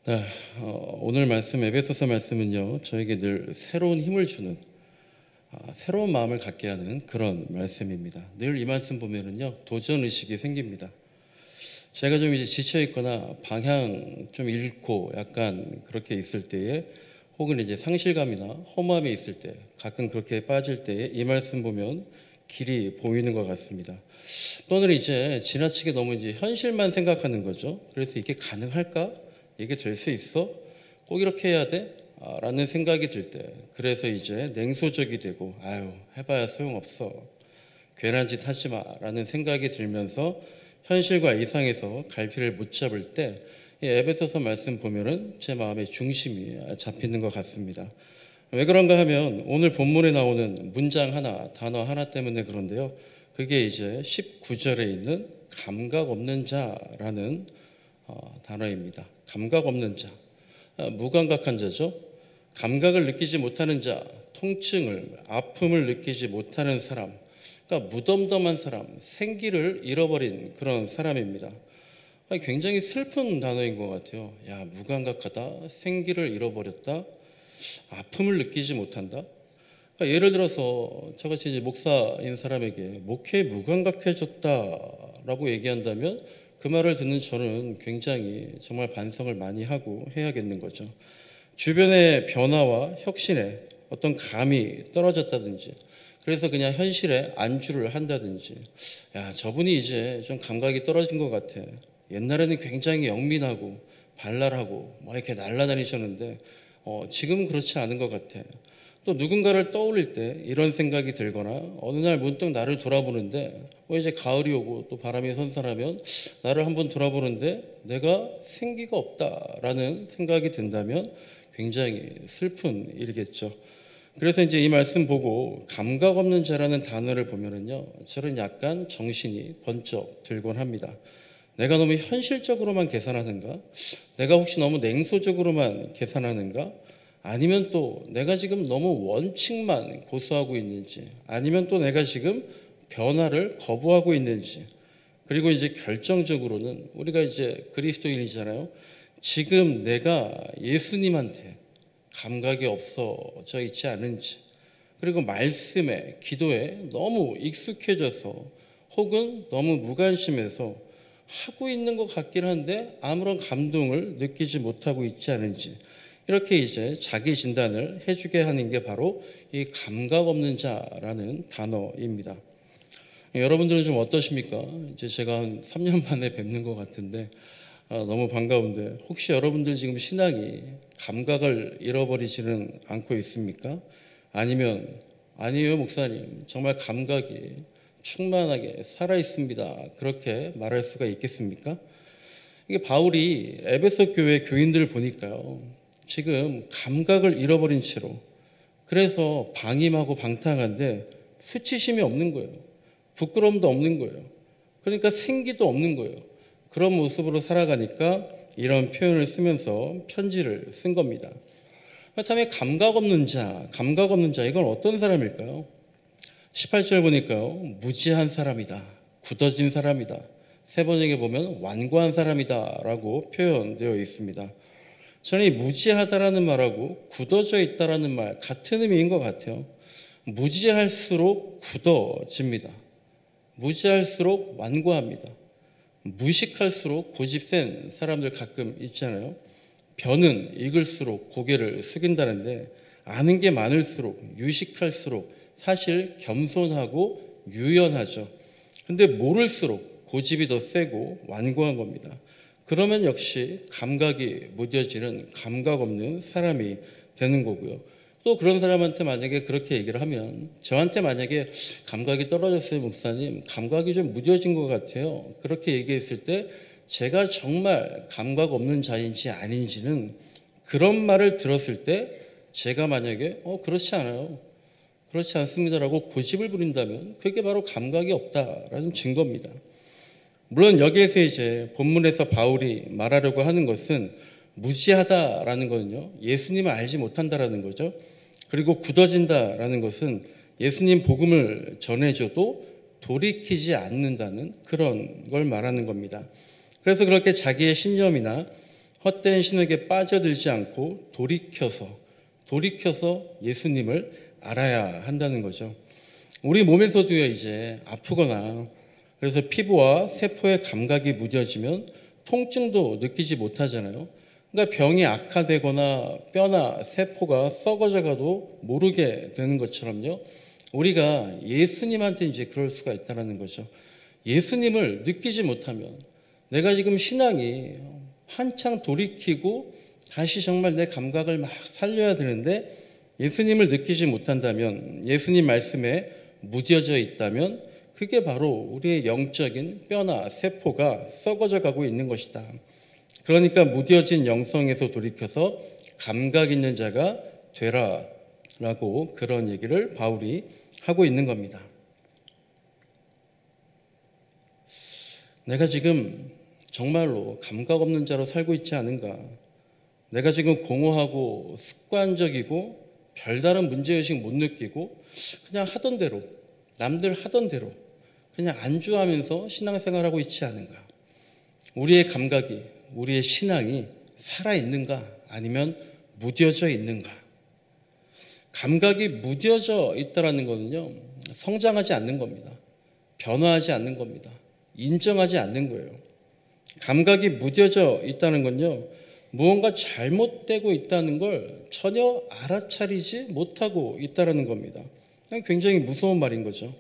네, 오늘 말씀 에베소서 말씀은요, 저에게 늘 새로운 힘을 주는 새로운 마음을 갖게 하는 그런 말씀입니다. 늘 이 말씀 보면은요, 도전 의식이 생깁니다. 제가 좀 이제 지쳐 있거나 방향 좀 잃고 약간 그렇게 있을 때에, 혹은 이제 상실감이나 허무함이 있을 때, 가끔 그렇게 빠질 때에 이 말씀 보면 길이 보이는 것 같습니다. 또는 이제 지나치게 너무 이제 현실만 생각하는 거죠. 그래서 이게 가능할까? 이게 될 수 있어? 꼭 이렇게 해야 돼? 라는 생각이 들 때, 그래서 이제 냉소적이 되고, 아유, 해봐야 소용없어, 괜한 짓 하지 마 라는 생각이 들면서 현실과 이상에서 갈피를 못 잡을 때, 이 에베소서 말씀 보면은 제 마음의 중심이 잡히는 것 같습니다. 왜 그런가 하면 오늘 본문에 나오는 문장 하나, 단어 하나 때문에 그런데요, 그게 이제 19절에 있는 감각 없는 자라는 단어입니다. 감각 없는 자, 무감각한 자죠. 감각을 느끼지 못하는 자, 통증을, 아픔을 느끼지 못하는 사람, 그러니까 무덤덤한 사람, 생기를 잃어버린 그런 사람입니다. 굉장히 슬픈 단어인 것 같아요. 야, 무감각하다, 생기를 잃어버렸다, 아픔을 느끼지 못한다. 그러니까 예를 들어서 저같이 이제 목사인 사람에게 목회 무감각해졌다라고 얘기한다면 그 말을 듣는 저는 굉장히 정말 반성을 많이 하고 해야겠는 거죠. 주변의 변화와 혁신에 어떤 감이 떨어졌다든지, 그래서 그냥 현실에 안주를 한다든지, 야, 저분이 이제 좀 감각이 떨어진 것 같아, 옛날에는 굉장히 영민하고 발랄하고 뭐 이렇게 날아다니셨는데 지금은 그렇지 않은 것 같아. 또 누군가를 떠올릴 때 이런 생각이 들거나, 어느 날 문득 나를 돌아보는데, 이제 가을이 오고 또 바람이 선선하면 나를 한번 돌아보는데 내가 생기가 없다라는 생각이 든다면 굉장히 슬픈 일이겠죠. 그래서 이제 이 말씀 보고 감각 없는 자라는 단어를 보면은요, 저는 약간 정신이 번쩍 들곤 합니다. 내가 너무 현실적으로만 계산하는가? 내가 혹시 너무 냉소적으로만 계산하는가? 아니면 또 내가 지금 너무 원칙만 고수하고 있는지, 아니면 또 내가 지금 변화를 거부하고 있는지, 그리고 이제 결정적으로는 우리가 이제 그리스도인이잖아요. 지금 내가 예수님한테 감각이 없어져 있지 않은지, 그리고 말씀에, 기도에 너무 익숙해져서 혹은 너무 무관심해서 하고 있는 것 같긴 한데 아무런 감동을 느끼지 못하고 있지 않은지, 이렇게 이제 자기 진단을 해주게 하는 게 바로 이 감각 없는 자라는 단어입니다. 여러분들은 좀 어떠십니까? 이제 제가 한 3년 만에 뵙는 것 같은데 너무 반가운데, 혹시 여러분들 지금 신앙이 감각을 잃어버리지는 않고 있습니까? 아니면 아니에요 목사님, 정말 감각이 충만하게 살아 있습니다, 그렇게 말할 수가 있겠습니까? 이게 바울이 에베소 교회 교인들을 보니까요, 지금 감각을 잃어버린 채로, 그래서 방임하고 방탕한데 수치심이 없는 거예요. 부끄러움도 없는 거예요. 그러니까 생기도 없는 거예요. 그런 모습으로 살아가니까 이런 표현을 쓰면서 편지를 쓴 겁니다. 그렇다면 감각 없는 자, 이건 어떤 사람일까요? 18절 보니까요, 무지한 사람이다, 굳어진 사람이다, 세 번역에 보면 완고한 사람이다 라고 표현되어 있습니다. 저는 이 무지하다라는 말하고 굳어져 있다라는 말 같은 의미인 것 같아요. 무지할수록 굳어집니다. 무지할수록 완고합니다. 무식할수록 고집센 사람들 가끔 있잖아요. 벼는 익을수록 고개를 숙인다는데, 아는 게 많을수록, 유식할수록 사실 겸손하고 유연하죠. 근데 모를수록 고집이 더 세고 완고한 겁니다. 그러면 역시 감각이 무뎌지는 감각 없는 사람이 되는 거고요. 또 그런 사람한테 만약에 그렇게 얘기를 하면, 저한테 만약에 감각이 떨어졌어요 목사님, 감각이 좀 무뎌진 것 같아요, 그렇게 얘기했을 때 제가 정말 감각 없는 자인지 아닌지는, 그런 말을 들었을 때 제가 만약에 그렇지 않아요, 그렇지 않습니다라고 고집을 부린다면 그게 바로 감각이 없다라는 증거입니다. 물론 여기에서 이제 본문에서 바울이 말하려고 하는 것은, 무지하다라는 거는요, 예수님을 알지 못한다라는 거죠. 그리고 굳어진다라는 것은 예수님 복음을 전해줘도 돌이키지 않는다는 그런 걸 말하는 겁니다. 그래서 그렇게 자기의 신념이나 헛된 신에게 빠져들지 않고 돌이켜서 예수님을 알아야 한다는 거죠. 우리 몸에서도요, 이제 아프거나 그래서 피부와 세포의 감각이 무뎌지면 통증도 느끼지 못하잖아요. 그러니까 병이 악화되거나 뼈나 세포가 썩어져 가도 모르게 되는 것처럼요. 우리가 예수님한테 이제 그럴 수가 있다는 거죠. 예수님을 느끼지 못하면 내가 지금 신앙이 한창 돌이키고 다시 정말 내 감각을 막 살려야 되는데 예수님을 느끼지 못한다면, 예수님 말씀에 무뎌져 있다면 그게 바로 우리의 영적인 뼈나 세포가 썩어져 가고 있는 것이다. 그러니까 무뎌진 영성에서 돌이켜서 감각 있는 자가 되라라고 그런 얘기를 바울이 하고 있는 겁니다. 내가 지금 정말로 감각 없는 자로 살고 있지 않은가? 내가 지금 공허하고 습관적이고 별다른 문제의식 못 느끼고 그냥 하던 대로, 남들 하던 대로 그냥 안주하면서 신앙생활하고 있지 않은가? 우리의 감각이, 우리의 신앙이 살아있는가? 아니면 무뎌져 있는가? 감각이 무뎌져 있다는 것은요, 성장하지 않는 겁니다. 변화하지 않는 겁니다. 인정하지 않는 거예요. 감각이 무뎌져 있다는 건요, 무언가 잘못되고 있다는 걸 전혀 알아차리지 못하고 있다는 겁니다. 굉장히 무서운 말인 거죠.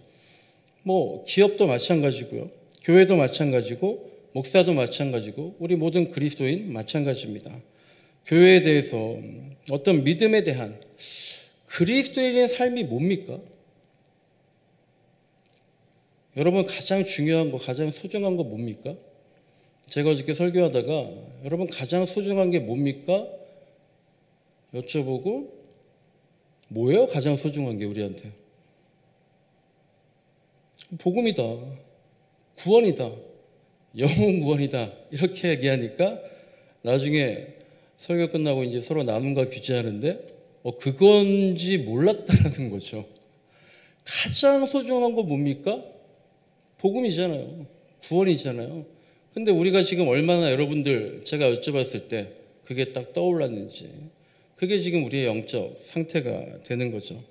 기업도 마찬가지고요. 교회도 마찬가지고, 목사도 마찬가지고, 우리 모든 그리스도인 마찬가지입니다. 교회에 대해서 어떤 믿음에 대한 그리스도인의 삶이 뭡니까? 여러분 가장 중요한 거, 가장 소중한 거 뭡니까? 제가 어저께 설교하다가 여러분 가장 소중한 게 뭡니까? 여쭤보고 뭐예요? 가장 소중한 게 우리한테? 복음이다. 구원이다. 영혼 구원이다. 이렇게 얘기하니까 나중에 설교 끝나고 이제 서로 나눔과 규제하는데 그건지 몰랐다라는 거죠. 가장 소중한 거 뭡니까? 복음이잖아요. 구원이잖아요. 근데 우리가 지금 얼마나 여러분들 제가 여쭤봤을 때 그게 딱 떠올랐는지, 그게 지금 우리의 영적 상태가 되는 거죠.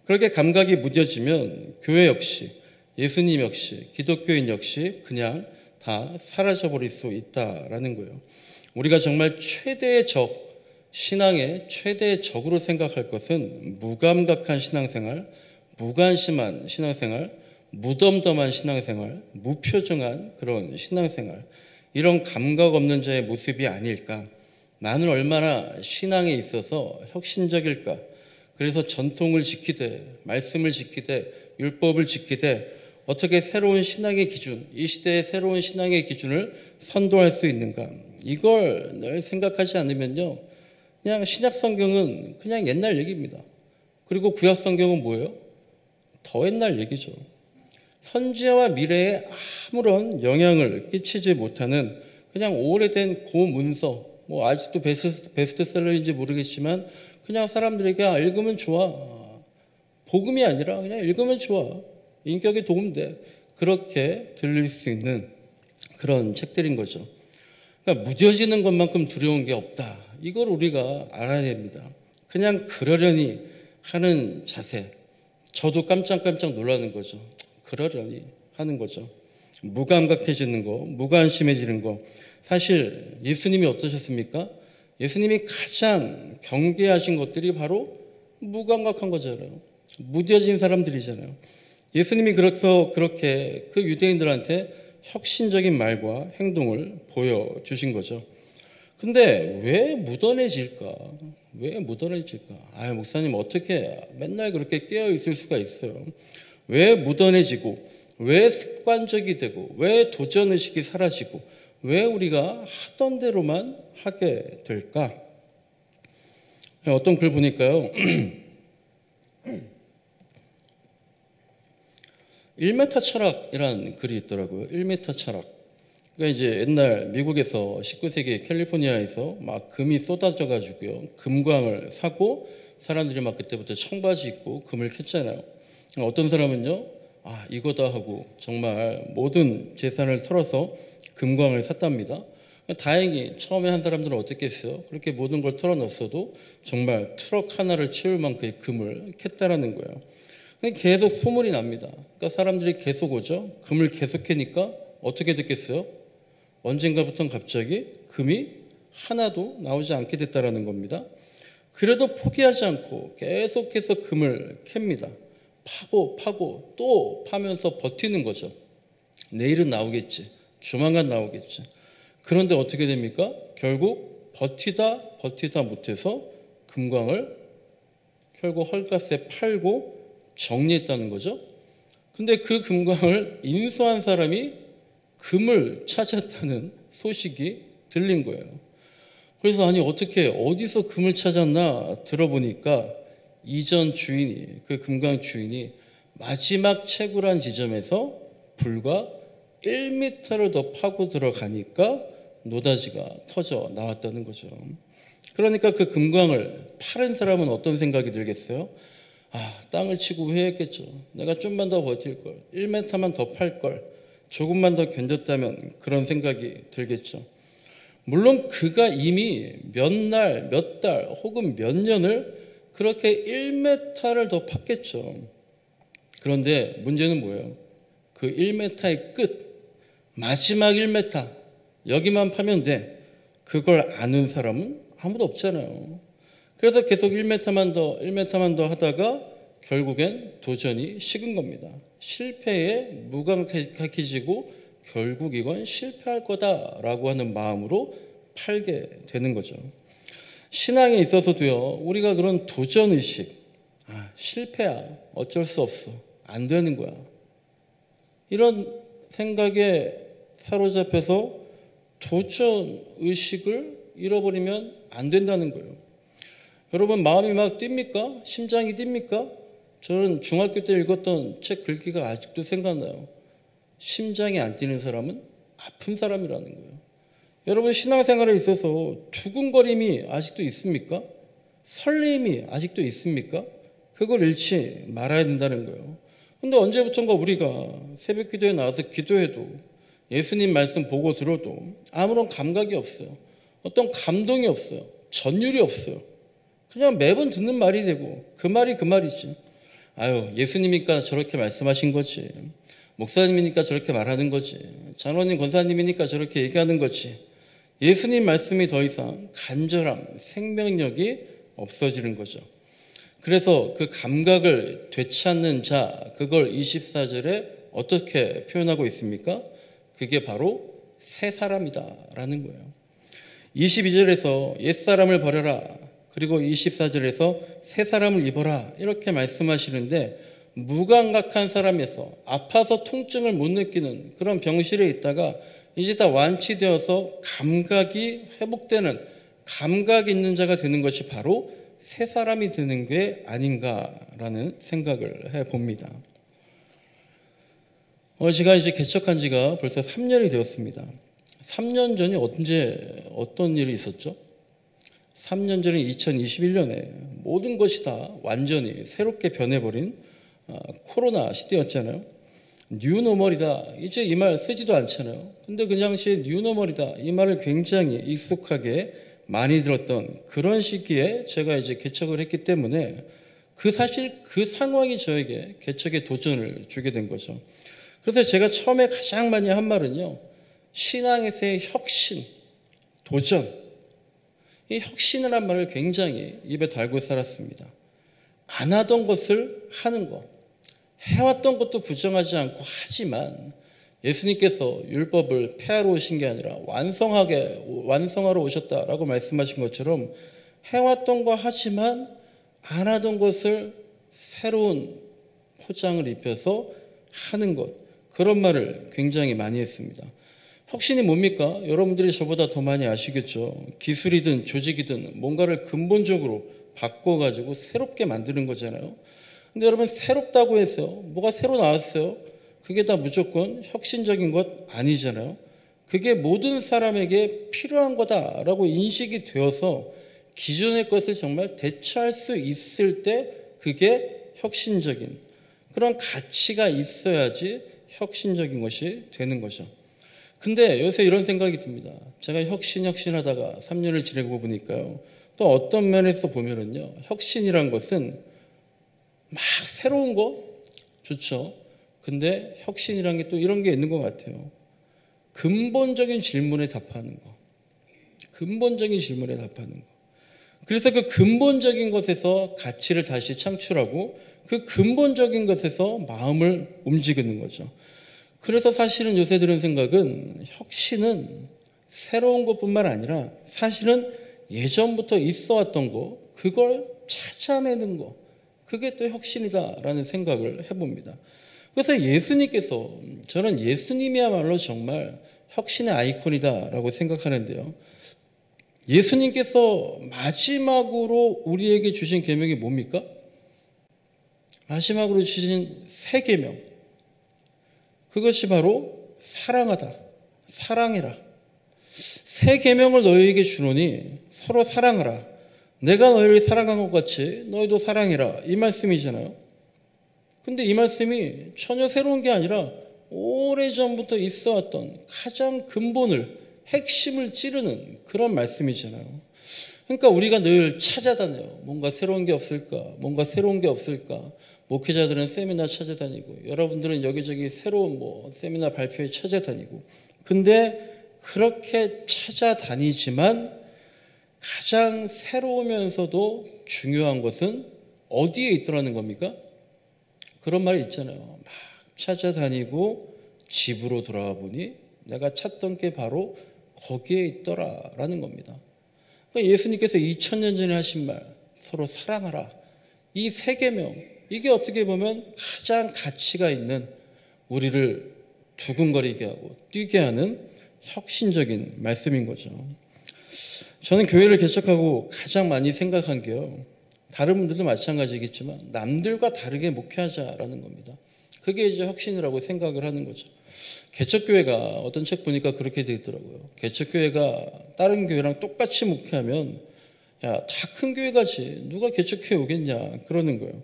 그렇게 감각이 무뎌지면 교회 역시, 예수님 역시, 기독교인 역시 그냥 다 사라져버릴 수 있다라는 거예요. 우리가 정말 최대의 적, 신앙의 최대의 적으로 생각할 것은 무감각한 신앙생활, 무관심한 신앙생활, 무덤덤한 신앙생활, 무표정한 그런 신앙생활, 이런 감각 없는 자의 모습이 아닐까. 나는 얼마나 신앙에 있어서 혁신적일까. 그래서 전통을 지키되, 말씀을 지키되, 율법을 지키되, 어떻게 새로운 신앙의 기준, 이 시대의 새로운 신앙의 기준을 선도할 수 있는가. 이걸 늘 생각하지 않으면요, 그냥 신약 성경은 그냥 옛날 얘기입니다. 그리고 구약 성경은 뭐예요? 더 옛날 얘기죠. 현재와 미래에 아무런 영향을 끼치지 못하는 그냥 오래된 고문서, 아직도 베스트셀러인지 모르겠지만 그냥 사람들에게 읽으면 좋아. 복음이 아니라 그냥 읽으면 좋아. 인격에 도움돼. 그렇게 들릴 수 있는 그런 책들인 거죠. 그러니까 무뎌지는 것만큼 두려운 게 없다. 이걸 우리가 알아야 됩니다. 그냥 그러려니 하는 자세. 저도 깜짝깜짝 놀라는 거죠. 그러려니 하는 거죠. 무감각해지는 거, 무관심해지는 거. 사실 예수님이 어떠셨습니까? 예수님이 가장 경계하신 것들이 바로 무감각한 거잖아요. 무뎌진 사람들이잖아요. 예수님이 그렇게 그 유대인들한테 혁신적인 말과 행동을 보여주신 거죠. 근데 왜 묻어내질까? 왜 묻어내질까? 목사님 어떻게 맨날 그렇게 깨어 있을 수가 있어요? 왜 묻어내지고, 왜 습관적이 되고, 왜 도전의식이 사라지고, 왜 우리가 하던 대로만 하게 될까? 어떤 글 보니까요. 1m 철학이라는 글이 있더라고요. 1m 철학. 그러니까 이제 옛날 미국에서 19세기 캘리포니아에서 막 금이 쏟아져 가지고요. 금광을 사고 사람들이 막 그때부터 청바지 입고 금을 캤잖아요. 어떤 사람은요, 이거다 하고 정말 모든 재산을 털어서 금광을 샀답니다. 다행히 처음에 한 사람들은 어떻겠어요? 그렇게 모든 걸 털어넣었어도 정말 트럭 하나를 채울 만큼의 금을 캤다라는 거예요. 계속 소문이 납니다. 그러니까 사람들이 계속 오죠. 금을 계속 캐니까 어떻게 됐겠어요? 언젠가부터는 갑자기 금이 하나도 나오지 않게 됐다라는 겁니다. 그래도 포기하지 않고 계속해서 금을 캡니다. 파고 또 파면서 버티는 거죠. 내일은 나오겠지. 조만간 나오겠지. 그런데 어떻게 됩니까? 결국 버티다 못해서 금광을 결국 헐값에 팔고 정리했다는 거죠. 근데 그 금광을 인수한 사람이 금을 찾았다는 소식이 들린 거예요. 그래서 아니 어떻게 어디서 금을 찾았나 들어보니까 이전 주인이, 그 금광 주인이 마지막 채굴한 지점에서 불과 1m를 더 파고 들어가니까 노다지가 터져 나왔다는 거죠. 그러니까 그 금광을 파는 사람은 어떤 생각이 들겠어요? 땅을 치고 후회했겠죠. 내가 좀만 더 버틸 걸, 1m만 더 팔 걸, 조금만 더 견뎠다면 그런 생각이 들겠죠. 물론 그가 이미 몇 날, 몇 달 혹은 몇 년을 그렇게 1m를 더 팠겠죠. 그런데 문제는 뭐예요? 그 1m의 끝, 마지막 1m, 여기만 파면 돼. 그걸 아는 사람은 아무도 없잖아요. 그래서 계속 1m만 더 하다가 결국엔 도전이 식은 겁니다. 실패에 무감각해지고 결국 이건 실패할 거다라고 하는 마음으로 팔게 되는 거죠. 신앙에 있어서도요, 우리가 그런 도전의식, 실패야, 어쩔 수 없어, 안 되는 거야. 이런 생각에 사로잡혀서 도전의식을 잃어버리면 안 된다는 거예요. 여러분 마음이 막 뜁니까? 심장이 뜁니까? 저는 중학교 때 읽었던 책 글귀가 아직도 생각나요. 심장이 안 뛰는 사람은 아픈 사람이라는 거예요. 여러분 신앙생활에 있어서 두근거림이 아직도 있습니까? 설렘이 아직도 있습니까? 그걸 잃지 말아야 된다는 거예요. 근데 언제부턴가 우리가 새벽 기도에 나와서 기도해도 예수님 말씀 보고 들어도 아무런 감각이 없어요. 어떤 감동이 없어요. 전율이 없어요. 그냥 매번 듣는 말이 되고 그 말이 그 말이지. 예수님이니까 저렇게 말씀하신 거지. 목사님이니까 저렇게 말하는 거지. 장로님, 권사님이니까 저렇게 얘기하는 거지. 예수님 말씀이 더 이상 간절함, 생명력이 없어지는 거죠. 그래서 그 감각을 되찾는 자, 그걸 24절에 어떻게 표현하고 있습니까? 그게 바로 새 사람이다라는 거예요. 22절에서 옛사람을 버려라. 그리고 24절에서 새 사람을 입어라. 이렇게 말씀하시는데 무감각한 사람에서 아파서 통증을 못 느끼는 그런 병실에 있다가 이제 다 완치되어서 감각이 회복되는 감각 있는 자가 되는 것이 바로 새 사람이 되는 게 아닌가라는 생각을 해봅니다. 제가 이제 개척한 지가 벌써 3년이 되었습니다. 3년 전에 언제 어떤 일이 있었죠? 3년 전에 2021년에 모든 것이 다 완전히 새롭게 변해버린 코로나 시대였잖아요. 뉴노멀이다. 이제 이 말 쓰지도 않잖아요. 근데 그 당시에 뉴노멀이다. 이 말을 굉장히 익숙하게 많이 들었던 그런 시기에 제가 이제 개척을 했기 때문에 사실 그 상황이 저에게 개척의 도전을 주게 된 거죠. 그래서 제가 처음에 가장 많이 한 말은요. 신앙에서의 혁신, 도전. 이 혁신이라는 말을 굉장히 입에 달고 살았습니다. 안 하던 것을 하는 것. 해왔던 것도 부정하지 않고 하지만 예수님께서 율법을 폐하러 오신 게 아니라 완성하러 오셨다라고 말씀하신 것처럼 해왔던 거 하지만 안 하던 것을 새로운 포장을 입혀서 하는 것. 그런 말을 굉장히 많이 했습니다. 혁신이 뭡니까? 여러분들이 저보다 더 많이 아시겠죠. 기술이든 조직이든 뭔가를 근본적으로 바꿔가지고 새롭게 만드는 거잖아요. 근데 여러분 새롭다고 해서 뭐가 새로 나왔어요? 그게 다 무조건 혁신적인 것 아니잖아요. 그게 모든 사람에게 필요한 거다라고 인식이 되어서 기존의 것을 정말 대처할 수 있을 때 그게 혁신적인 그런 가치가 있어야지 혁신적인 것이 되는 거죠. 근데 요새 이런 생각이 듭니다. 제가 혁신하다가 3년을 지내고 보니까요. 또 어떤 면에서 보면은요. 혁신이란 것은 막 새로운 거 좋죠. 근데 혁신이란 게 또 이런 게 있는 것 같아요. 근본적인 질문에 답하는 거. 근본적인 질문에 답하는 거. 그래서 그 근본적인 것에서 가치를 다시 창출하고 그 근본적인 것에서 마음을 움직이는 거죠. 그래서 사실은 요새 드는 생각은 혁신은 새로운 것뿐만 아니라 사실은 예전부터 있어 왔던 거, 그걸 찾아내는 거, 그게 또 혁신이다라는 생각을 해봅니다. 그래서 예수님께서, 저는 예수님이야말로 정말 혁신의 아이콘이다라고 생각하는데요. 예수님께서 마지막으로 우리에게 주신 계명이 뭡니까? 마지막으로 주신 새 계명. 그것이 바로 사랑하다. 사랑해라. 새 계명을 너희에게 주노니 서로 사랑하라. 내가 너희를 사랑한 것 같이 너희도 사랑해라. 이 말씀이잖아요. 근데 이 말씀이 전혀 새로운 게 아니라 오래전부터 있어 왔던 가장 근본을, 핵심을 찌르는 그런 말씀이잖아요. 그러니까 우리가 늘 찾아다녀요. 뭔가 새로운 게 없을까? 뭔가 새로운 게 없을까? 목회자들은 세미나 찾아다니고 여러분들은 여기저기 새로운 세미나 발표회 찾아다니고 근데 그렇게 찾아다니지만 가장 새로우면서도 중요한 것은 어디에 있더라는 겁니까? 그런 말이 있잖아요. 막 찾아다니고 집으로 돌아와 보니 내가 찾던 게 바로 거기에 있더라라는 겁니다. 그러니까 예수님께서 2000년 전에 하신 말 서로 사랑하라. 이 세 계명 이게 어떻게 보면 가장 가치가 있는 우리를 두근거리게 하고 뛰게 하는 혁신적인 말씀인 거죠. 저는 교회를 개척하고 가장 많이 생각한 게요. 다른 분들도 마찬가지겠지만 남들과 다르게 목회하자라는 겁니다. 그게 이제 혁신이라고 생각을 하는 거죠. 개척교회가 어떤 책 보니까 그렇게 되어 있더라고요. 개척교회가 다른 교회랑 똑같이 목회하면 야, 다 큰 교회 가지 누가 개척교회 오겠냐 그러는 거예요.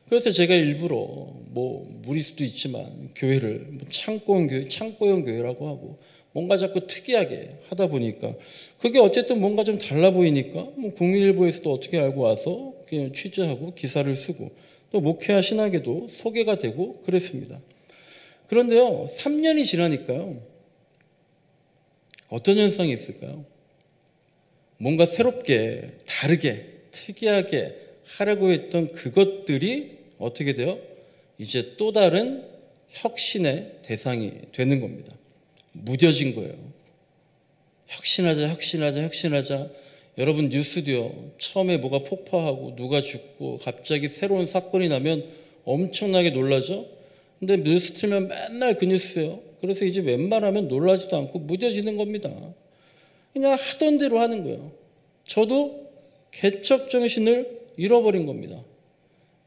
그래서 제가 일부러 무리일 수도 있지만 교회를 창고형 교회라고 하고 뭔가 자꾸 특이하게 하다 보니까 그게 어쨌든 뭔가 좀 달라 보이니까 국민일보에서도 어떻게 알고 와서 그냥 취재하고 기사를 쓰고 또 목회와 신학에도 소개가 되고 그랬습니다. 그런데요, 3년이 지나니까요, 어떤 현상이 있을까요? 뭔가 새롭게, 다르게, 특이하게 하려고 했던 그것들이 어떻게 돼요? 이제 또 다른 혁신의 대상이 되는 겁니다. 무뎌진 거예요. 혁신하자. 여러분 뉴스도요. 처음에 뭐가 폭파하고 누가 죽고 갑자기 새로운 사건이 나면 엄청나게 놀라죠. 근데 뉴스 틀면 맨날 그 뉴스예요. 그래서 이제 웬만하면 놀라지도 않고 무뎌지는 겁니다. 그냥 하던 대로 하는 거예요. 저도 개척 정신을 잃어버린 겁니다.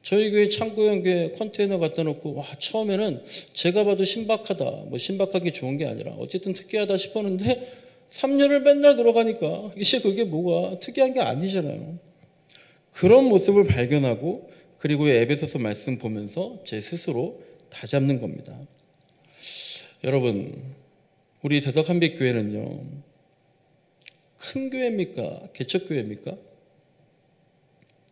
저희 교회 창고형 교회 컨테이너 갖다 놓고 처음에는 제가 봐도 신박하다. 신박하게 좋은 게 아니라 어쨌든 특이하다 싶었는데 3년을 맨날 들어가니까 이제 그게 뭐가 특이한 게 아니잖아요. 그런 모습을 발견하고 그리고 에베소서 말씀 보면서 제 스스로 다잡는 겁니다. 여러분, 우리 대덕한빛교회는요. 큰 교회입니까? 개척교회입니까?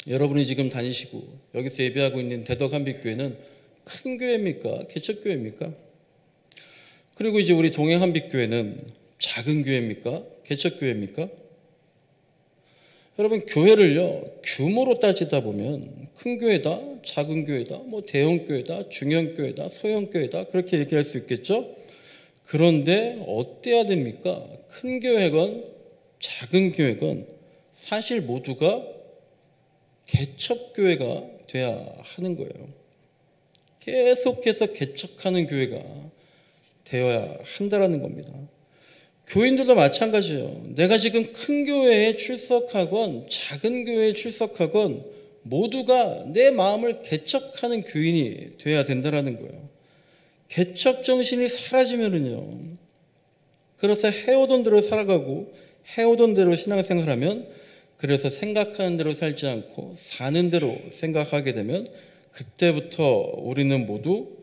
여러분이 지금 다니시고 여기서 예배하고 있는 대덕한빛교회는 큰 교회입니까? 개척교회입니까? 그리고 이제 우리 동해한빛교회는 작은 교회입니까? 개척교회입니까? 여러분 교회를요 규모로 따지다 보면 큰 교회다, 작은 교회다, 대형 교회다, 중형 교회다, 소형 교회다 그렇게 얘기할 수 있겠죠? 그런데 어때야 됩니까? 큰 교회건 작은 교회건 사실 모두가 개척교회가 돼야 하는 거예요. 계속해서 개척하는 교회가 되어야 한다는 겁니다. 교인들도 마찬가지예요. 내가 지금 큰 교회에 출석하건 작은 교회에 출석하건 모두가 내 마음을 개척하는 교인이 돼야 된다는 거예요. 개척 정신이 사라지면은요. 그래서 해오던 대로 살아가고 해오던 대로 신앙생활하면 그래서 생각하는 대로 살지 않고 사는 대로 생각하게 되면 그때부터 우리는 모두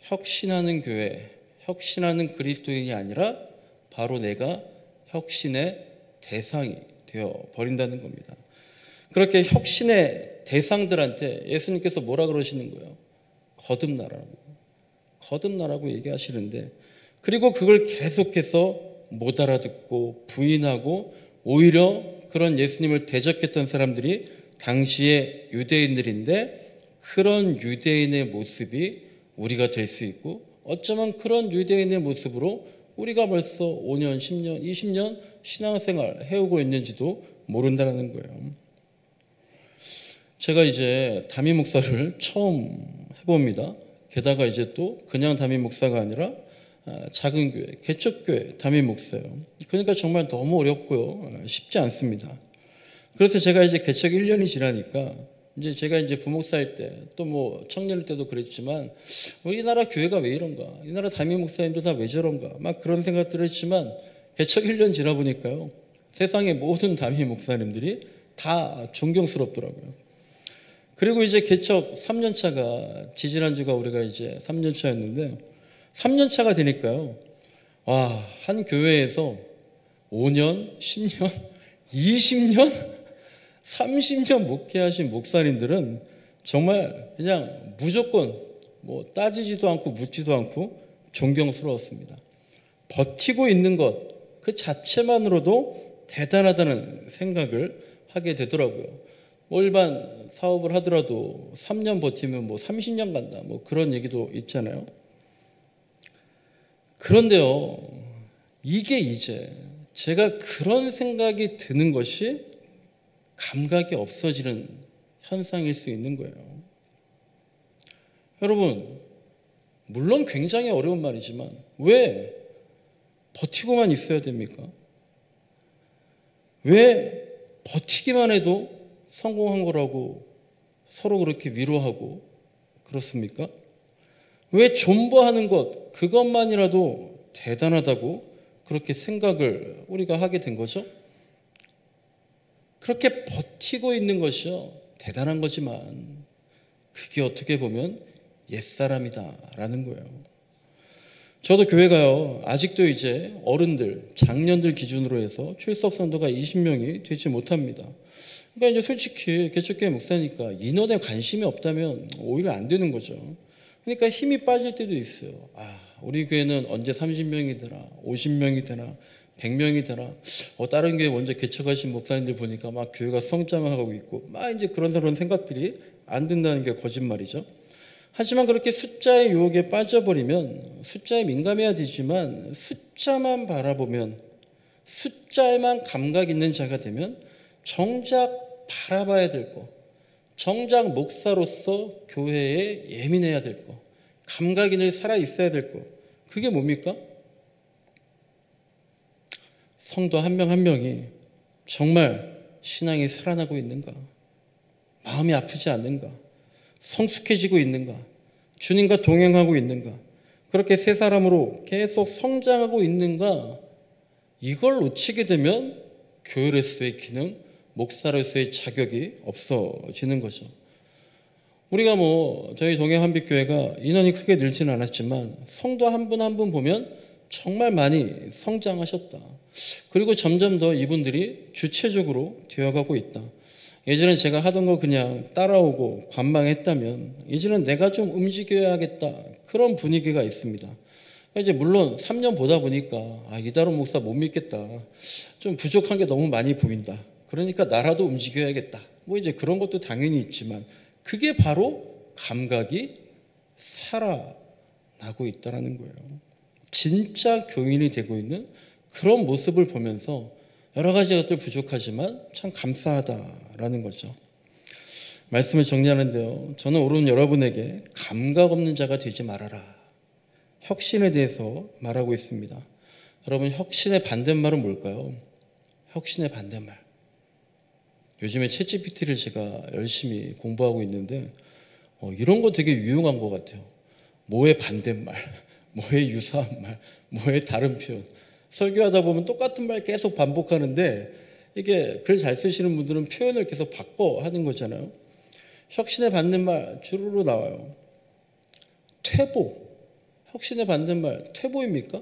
혁신하는 교회, 혁신하는 그리스도인이 아니라 바로 내가 혁신의 대상이 되어 버린다는 겁니다. 그렇게 혁신의 대상들한테 예수님께서 뭐라 그러시는 거예요? 거듭나라고 얘기하시는데, 그리고 그걸 계속해서 못 알아듣고 부인하고 오히려 그런 예수님을 대적했던 사람들이 당시의 유대인들인데, 그런 유대인의 모습이 우리가 될 수 있고, 어쩌면 그런 유대인의 모습으로 우리가 벌써 5년, 10년, 20년 신앙생활 해오고 있는지도 모른다는 거예요. 제가 이제 담임 목사를 처음 해봅니다. 게다가 이제 또 그냥 담임 목사가 아니라 작은 교회, 개척교회 담임 목사예요. 그러니까 정말 너무 어렵고요. 쉽지 않습니다. 그래서 제가 이제 개척 1년이 지나니까 이제 제가 이제 부목사일 때 또 뭐 청년일 때도 그랬지만 우리나라 교회가 왜 이런가? 이 나라 담임 목사님도 다 왜 저런가? 막 그런 생각들을 했지만 개척 1년 지나 보니까요. 세상의 모든 담임 목사님들이 다 존경스럽더라고요. 그리고 이제 개척 3년차가 지지난주가 우리가 이제 3년차였는데 3년차가 되니까요. 와, 한 교회에서 5년, 10년, 20년, 30년 목회하신 목사님들은 정말 그냥 무조건 뭐 따지지도 않고 묻지도 않고 존경스러웠습니다. 버티고 있는 것 그 자체만으로도 대단하다는 생각을 하게 되더라고요. 뭐 일반 사업을 하더라도 3년 버티면 뭐 30년 간다 뭐 그런 얘기도 있잖아요. 그런데요, 이게 이제 제가 그런 생각이 드는 것이 감각이 없어지는 현상일 수 있는 거예요. 여러분, 물론 굉장히 어려운 말이지만 왜 버티고만 있어야 됩니까? 왜 버티기만 해도 성공한 거라고 서로 그렇게 위로하고 그렇습니까? 왜 존버하는 것, 그것만이라도 대단하다고 그렇게 생각을 우리가 하게 된 거죠? 그렇게 버티고 있는 것이요, 대단한 거지만 그게 어떻게 보면 옛사람이다라는 거예요. 저도 교회가요, 아직도 이제 어른들, 장년들 기준으로 해서 출석 성도가 20명이 되지 못합니다. 그러니까 이제 솔직히 개척교회 목사니까 인원에 관심이 없다면 오히려 안 되는 거죠. 그러니까 힘이 빠질 때도 있어요. 아, 우리 교회는 언제 30명이 되나, 50명이 되나, 100명이 되나. 다른 교회 먼저 개척하신 목사님들 보니까 막 교회가 성장하고 있고, 막 이제 그런 생각들이 안 든다는 게 거짓말이죠. 하지만 그렇게 숫자의 유혹에 빠져버리면 숫자에 민감해야 되지만 숫자만 바라보면, 숫자에만 감각 있는 자가 되면 정작 바라봐야 될 거, 정작 목사로서 교회에 예민해야 될 거, 감각이 늘 살아있어야 될 거, 그게 뭡니까? 성도 한 명 한 명이 정말 신앙이 살아나고 있는가? 마음이 아프지 않는가? 성숙해지고 있는가? 주님과 동행하고 있는가? 그렇게 새 사람으로 계속 성장하고 있는가? 이걸 놓치게 되면 교회로서의 기능, 목사로서의 자격이 없어지는 거죠. 우리가 저희 동해한빛교회가 인원이 크게 늘지는 않았지만 성도 한 분 한 분 보면 정말 많이 성장하셨다. 그리고 점점 더 이분들이 주체적으로 되어가고 있다. 예전에 제가 하던 거 그냥 따라오고 관망했다면 이제는 내가 좀 움직여야겠다. 그런 분위기가 있습니다. 이제 물론 3년 보다 보니까 이다로 목사 못 믿겠다. 좀 부족한 게 너무 많이 보인다. 그러니까 나라도 움직여야겠다. 이제 그런 것도 당연히 있지만 그게 바로 감각이 살아나고 있다는 거예요. 진짜 교인이 되고 있는 그런 모습을 보면서 여러 가지 것들 부족하지만 참 감사하다라는 거죠. 말씀을 정리하는데요, 저는 오늘 여러분에게 감각 없는 자가 되지 말아라, 혁신에 대해서 말하고 있습니다. 여러분, 혁신의 반대말은 뭘까요? 혁신의 반대말. 요즘에 챗GPT를 제가 열심히 공부하고 있는데 이런 거 되게 유용한 것 같아요. 뭐의 반대말, 뭐의 유사한 말, 뭐의 다른 표현. 설교하다 보면 똑같은 말 계속 반복하는데 이게 글 잘 쓰시는 분들은 표현을 계속 바꿔 하는 거잖아요. 혁신의 반대말 주르르 나와요. 퇴보. 혁신의 반대말 퇴보입니까?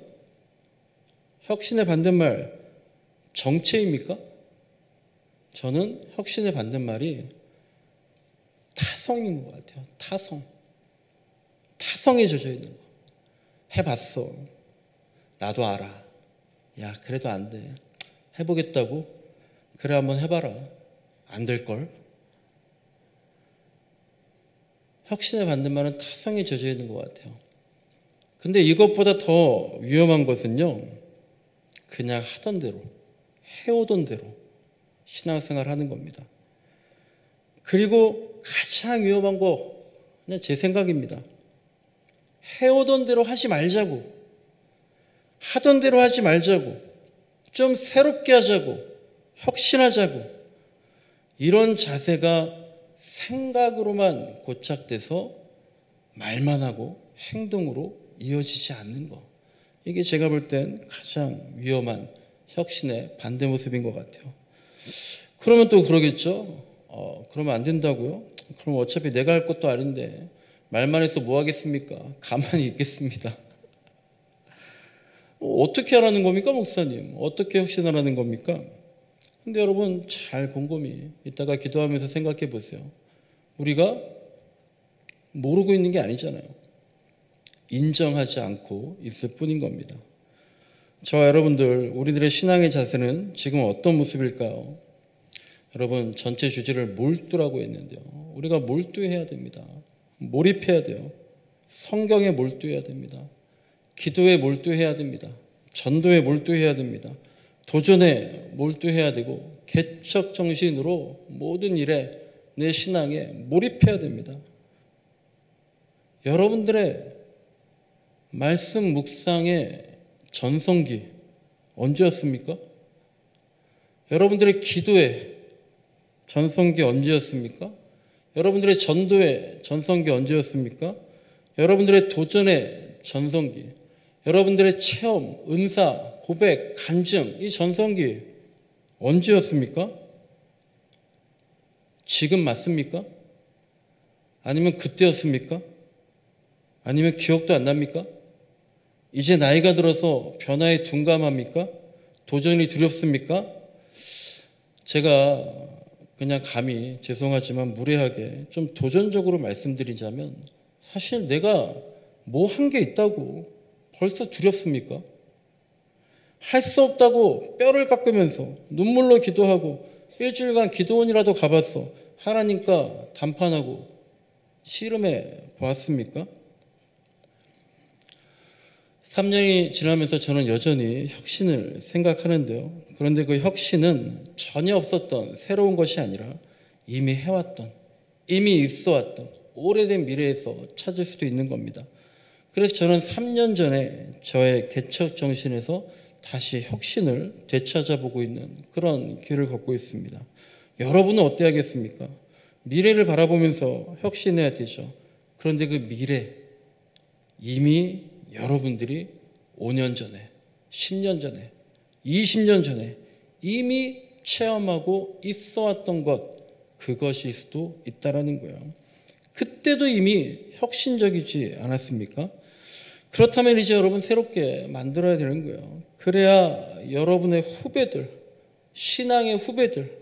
혁신의 반대말 정체입니까? 저는 혁신의 반대말이 타성인 것 같아요. 타성. 타성에 젖어 있는 거. 해봤어. 나도 알아. 야, 그래도 안 돼. 해보겠다고? 그래, 한번 해봐라. 안 될걸? 혁신의 반대말은 타성에 젖어 있는 것 같아요. 근데 이것보다 더 위험한 것은요, 그냥 하던 대로, 해오던 대로 신앙생활 하는 겁니다. 그리고 가장 위험한 거, 그냥 제 생각입니다. 해오던 대로 하지 말자고, 하던 대로 하지 말자고, 좀 새롭게 하자고, 혁신하자고, 이런 자세가 생각으로만 고착돼서 말만 하고 행동으로 이어지지 않는 거. 이게 제가 볼 땐 가장 위험한 혁신의 반대 모습인 것 같아요. 그러면 또 그러겠죠. 그러면 안 된다고요? 그럼 어차피 내가 할 것도 아닌데 말만 해서 뭐 하겠습니까? 가만히 있겠습니다. 어떻게 하라는 겁니까, 목사님? 어떻게 혁신하라는 겁니까? 근데 여러분 잘 곰곰이 이따가 기도하면서 생각해 보세요. 우리가 모르고 있는 게 아니잖아요. 인정하지 않고 있을 뿐인 겁니다. 저와 여러분들, 우리들의 신앙의 자세는 지금 어떤 모습일까요? 여러분, 전체 주제를 몰두라고 했는데요. 우리가 몰두해야 됩니다. 몰입해야 돼요. 성경에 몰두해야 됩니다. 기도에 몰두해야 됩니다. 전도에 몰두해야 됩니다. 도전에 몰두해야 되고 개척 정신으로 모든 일에 내 신앙에 몰입해야 됩니다. 여러분들의 말씀 묵상의 전성기 언제였습니까? 여러분들의 기도의 전성기 언제였습니까? 여러분들의 전도의 전성기 언제였습니까? 여러분들의 도전의 전성기, 여러분들의 체험, 은사, 고백, 간증, 이 전성기 언제였습니까? 지금 맞습니까? 아니면 그때였습니까? 아니면 기억도 안 납니까? 이제 나이가 들어서 변화에 둔감합니까? 도전이 두렵습니까? 제가 그냥 감히 죄송하지만 무례하게 좀 도전적으로 말씀드리자면 사실 내가 뭐 한 게 있다고 벌써 두렵습니까? 할 수 없다고 뼈를 깎으면서 눈물로 기도하고 일주일간 기도원이라도 가봤어. 하나님과 담판하고 씨름해 보았습니까? 3년이 지나면서 저는 여전히 혁신을 생각하는데요. 그런데 그 혁신은 전혀 없었던 새로운 것이 아니라 이미 해왔던, 이미 있어왔던 오래된 미래에서 찾을 수도 있는 겁니다. 그래서 저는 3년 전에 저의 개척 정신에서 다시 혁신을 되찾아보고 있는 그런 길을 걷고 있습니다. 여러분은 어때야겠습니까? 미래를 바라보면서 혁신해야 되죠. 그런데 그 미래, 이미 여러분들이 5년 전에, 10년 전에, 20년 전에 이미 체험하고 있어왔던 것, 그것일 수도 있다라는 거예요. 그때도 이미 혁신적이지 않았습니까? 그렇다면 이제 여러분 새롭게 만들어야 되는 거예요. 그래야 여러분의 후배들, 신앙의 후배들,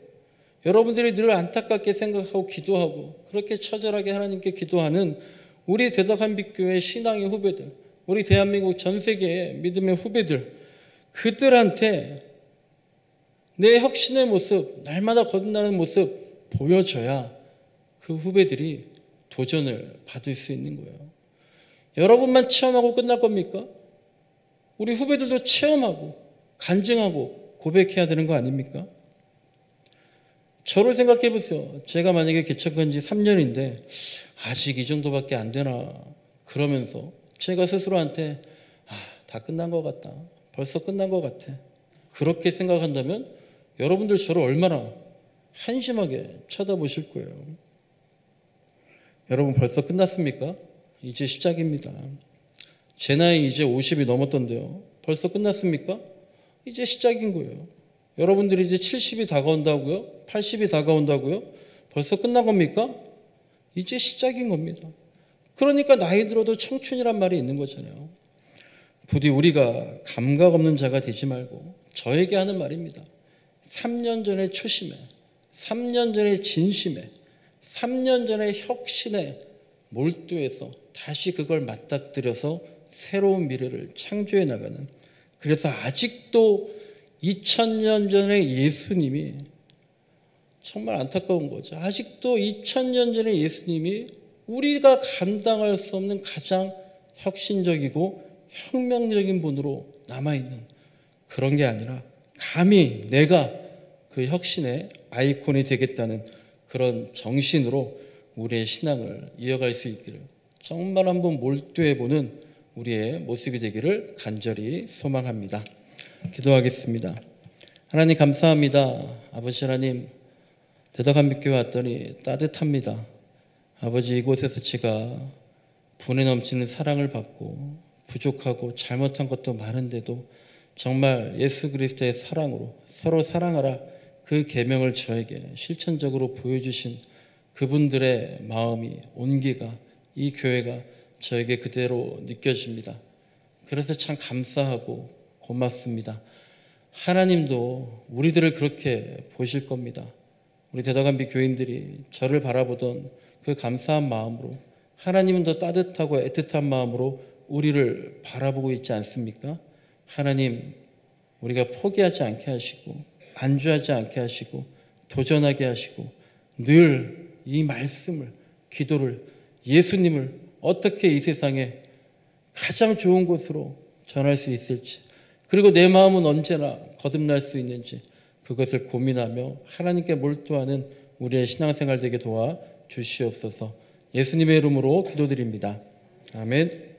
여러분들이 늘 안타깝게 생각하고 기도하고 그렇게 처절하게 하나님께 기도하는 우리 대덕한빛교회 신앙의 후배들, 우리 대한민국 전 세계의 믿음의 후배들, 그들한테 내 혁신의 모습, 날마다 거듭나는 모습 보여줘야 그 후배들이 도전을 받을 수 있는 거예요. 여러분만 체험하고 끝날 겁니까? 우리 후배들도 체험하고 간증하고 고백해야 되는 거 아닙니까? 저를 생각해 보세요. 제가 만약에 개척한 지 3년인데 아직 이 정도밖에 안 되나 그러면서 제가 스스로한테 다 끝난 것 같다. 벌써 끝난 것 같아. 그렇게 생각한다면 여러분들 저를 얼마나 한심하게 쳐다보실 거예요. 여러분 벌써 끝났습니까? 이제 시작입니다. 제 나이 이제 50이 넘었던데요. 벌써 끝났습니까? 이제 시작인 거예요. 여러분들이 이제 70이 다가온다고요? 80이 다가온다고요? 벌써 끝난 겁니까? 이제 시작인 겁니다. 그러니까 나이 들어도 청춘이란 말이 있는 거잖아요. 부디 우리가 감각 없는 자가 되지 말고 저에게 하는 말입니다. 3년 전의 초심에, 3년 전의 진심에, 3년 전의 혁신에 몰두해서 다시 그걸 맞닥뜨려서 새로운 미래를 창조해 나가는, 그래서 아직도 2000년 전의 예수님이 정말 안타까운 거죠. 아직도 2000년 전의 예수님이 우리가 감당할 수 없는 가장 혁신적이고 혁명적인 분으로 남아있는, 그런 게 아니라 감히 내가 그 혁신의 아이콘이 되겠다는 그런 정신으로 우리의 신앙을 이어갈 수 있기를, 정말 한번 몰두해보는 우리의 모습이 되기를 간절히 소망합니다. 기도하겠습니다. 하나님 감사합니다. 아버지 하나님, 대덕한빛교회 왔더니 따뜻합니다. 아버지, 이곳에서 제가 분에 넘치는 사랑을 받고 부족하고 잘못한 것도 많은데도 정말 예수 그리스도의 사랑으로 서로 사랑하라, 그 계명을 저에게 실천적으로 보여주신 그분들의 마음이, 온기가, 이 교회가 저에게 그대로 느껴집니다. 그래서 참 감사하고 고맙습니다. 하나님도 우리들을 그렇게 보실 겁니다. 우리 대덕한빛 교인들이 저를 바라보던 그 감사한 마음으로 하나님은 더 따뜻하고 애틋한 마음으로 우리를 바라보고 있지 않습니까? 하나님, 우리가 포기하지 않게 하시고 안주하지 않게 하시고 도전하게 하시고 늘 이 말씀을, 기도를, 예수님을 어떻게 이 세상에 가장 좋은 곳으로 전할 수 있을지, 그리고 내 마음은 언제나 거듭날 수 있는지 그것을 고민하며 하나님께 몰두하는 우리의 신앙생활 되게 도와 주시옵소서. 예수님의 이름으로 기도드립니다. 아멘.